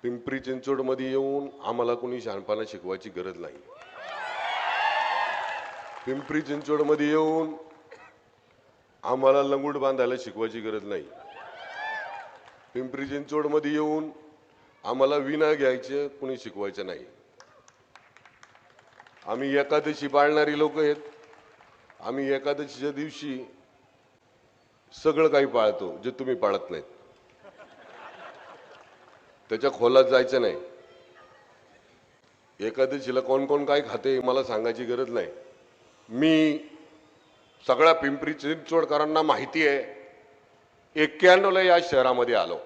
पिंपरी चिंचवडमध्ये येऊन आम्हाला कोणी शहाणपणा शिकवायची गरज नाही। पिंपरी चिंचवडमध्ये येऊन आम्हाला लंगूट बांधायला शिकवायची गरज नाही। पिंपरी चिंचवडमध्ये येऊन आम्हाला विना घ्यायचे कोणी शिकवायचं नाही। आम्ही एकादशी पाळणारी लोक आहेत। आम्ही एकादशीच्या दिवशी सगळं काही पाळतो जे तुम्ही पाळत नाहीत। त्याच्या खोलात जायचं नाही। एकादशीला कोण कोण काय खाते मला सांगायची गरज नाही। मी सगळ्या पिंपरी चिंचवडकरांना माहिती आहे 91 ला या शहरामध्ये आलो।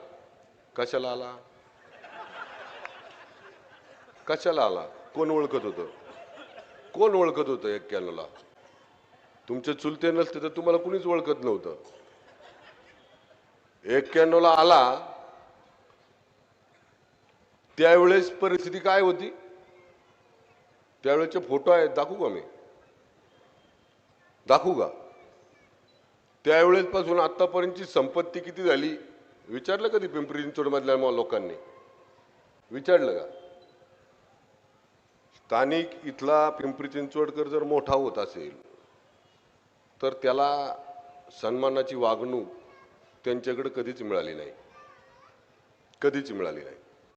कशाला आला? कशाला आला? कोण ओळखत होतं? कोण ओळखत होतं 91 ला? तुमचे चुलते नसते तर तुम्हाला कुणीच ओळखत नव्हतं। 91 ला आला त्यावेळेस परिस्थिती काय होती? त्यावेळेचे फोटो आहेत, दाखवू का मी? दाखवू का? त्यावेळेस पासून आतापर्यंतची संपत्ती किती झाली विचारलं कधी पिंपरी चिंचवड मधल्या लोकांनी? विचारलं का? स्थानिक इथला पिंपरी चिंचवडकर जर मोठा होत असेल तर त्याला सन्मानाची वागणूक त्यांच्याकडे कधीच मिळाली नाही। कधीच मिळाली नाही।